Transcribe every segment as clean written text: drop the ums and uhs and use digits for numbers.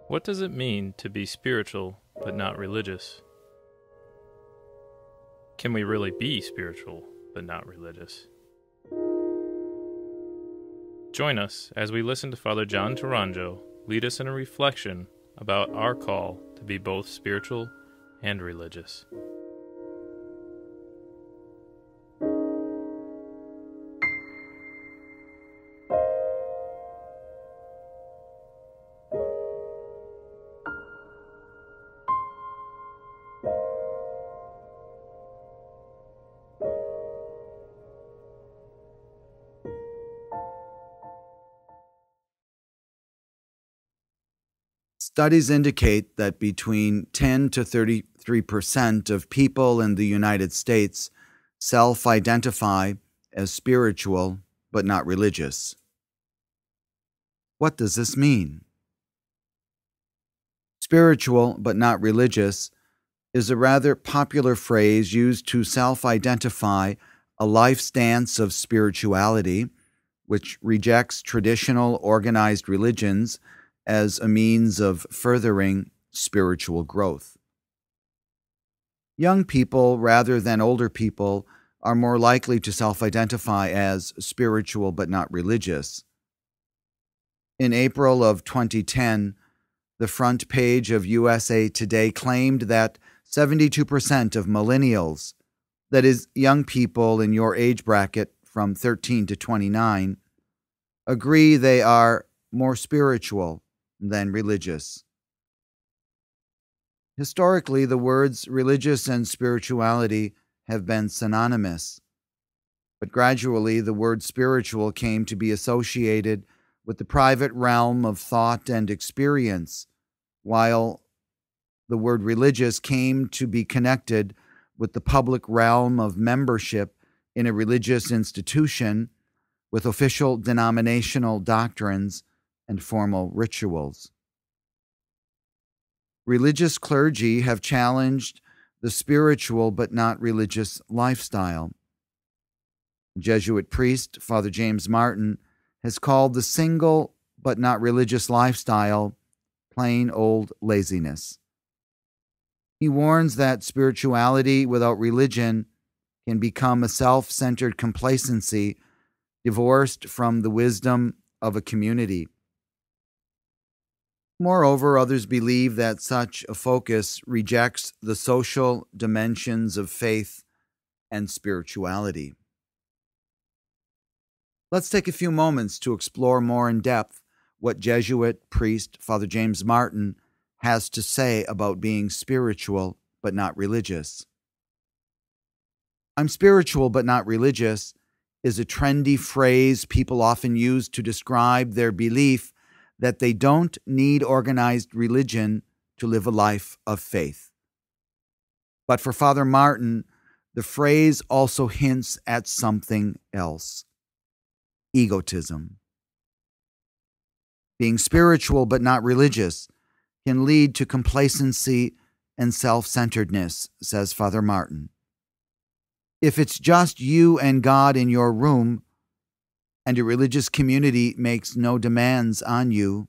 What does it mean to be spiritual but not religious? Can we really be spiritual but not religious? Join us as we listen to Father John Tourangeau lead us in a reflection about our call to be both spiritual and religious. Studies indicate that between 10 to 33% of people in the United States self-identify as spiritual but not religious. What does this mean? Spiritual but not religious is a rather popular phrase used to self-identify a life stance of spirituality, which rejects traditional organized religions as a means of furthering spiritual growth. Young people, rather than older people, are more likely to self-identify as spiritual but not religious. In April of 2010, the front page of USA Today claimed that 72% of millennials, that is, young people in your age bracket from 13 to 29, agree they are more spiritual than religious. Historically, the words religious and spirituality have been synonymous, but gradually the word spiritual came to be associated with the private realm of thought and experience, while the word religious came to be connected with the public realm of membership in a religious institution with official denominational doctrines and formal rituals. Religious clergy have challenged the spiritual but not religious lifestyle. Jesuit priest Father James Martin has called the single but not religious lifestyle plain old laziness. He warns that spirituality without religion can become a self-centered complacency divorced from the wisdom of a community. Moreover, others believe that such a focus rejects the social dimensions of faith and spirituality. Let's take a few moments to explore more in depth what Jesuit priest Father James Martin has to say about being spiritual but not religious. "I'm spiritual but not religious" is a trendy phrase people often use to describe their belief that they don't need organized religion to live a life of faith. But for Father Martin, the phrase also hints at something else: egotism. Being spiritual but not religious can lead to complacency and self-centeredness, says Father Martin. If it's just you and God in your room, and a religious community makes no demands on you,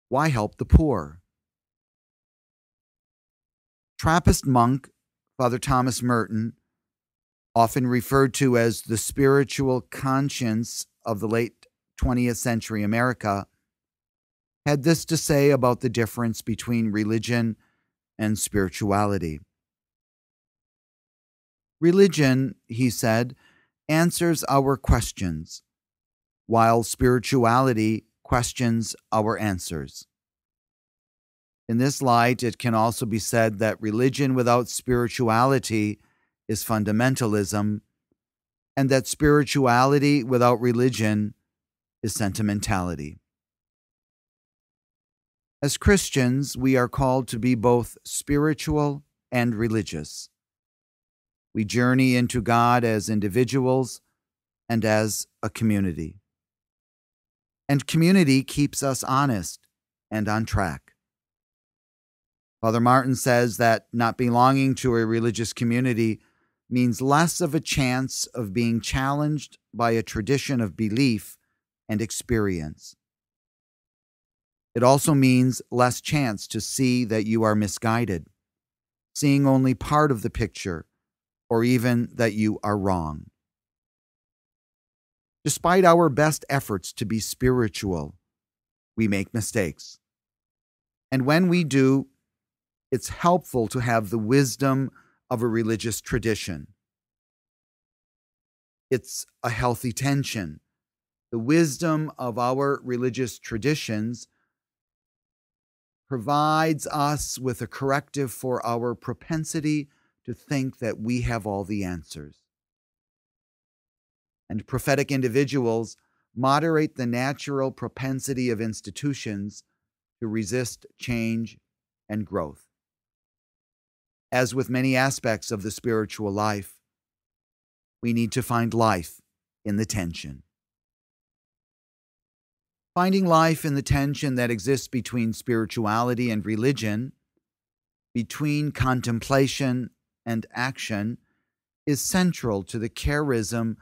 why help the poor? Trappist monk Father Thomas Merton, often referred to as the spiritual conscience of the late 20th century America, had this to say about the difference between religion and spirituality. Religion, he said, answers our questions, while spirituality questions our answers. In this light, it can also be said that religion without spirituality is fundamentalism, and that spirituality without religion is sentimentality. As Christians, we are called to be both spiritual and religious. We journey into God as individuals and as a community. And community keeps us honest and on track. Father Martin says that not belonging to a religious community means less of a chance of being challenged by a tradition of belief and experience. It also means less chance to see that you are misguided, seeing only part of the picture, or even that you are wrong. Despite our best efforts to be spiritual, we make mistakes. And when we do, it's helpful to have the wisdom of a religious tradition. It's a healthy tension. The wisdom of our religious traditions provides us with a corrective for our propensity to think that we have all the answers. And prophetic individuals moderate the natural propensity of institutions to resist change and growth. As with many aspects of the spiritual life, we need to find life in the tension. Finding life in the tension that exists between spirituality and religion, between contemplation and action, is central to the charism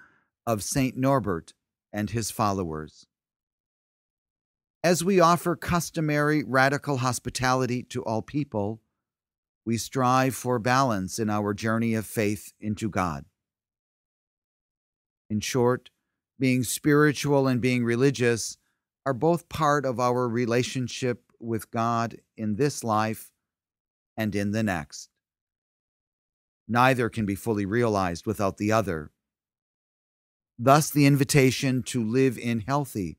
of Saint Norbert and his followers. As we offer customary radical hospitality to all people, we strive for balance in our journey of faith into God. In short, being spiritual and being religious are both part of our relationship with God in this life and in the next. Neither can be fully realized without the other. Thus, the invitation to live in healthy,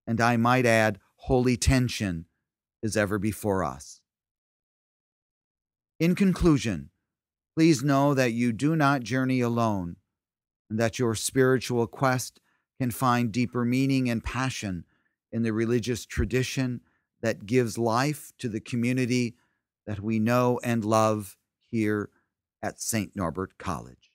and I might add, holy tension is ever before us. In conclusion, please know that you do not journey alone, and that your spiritual quest can find deeper meaning and passion in the religious tradition that gives life to the community that we know and love here at St. Norbert College.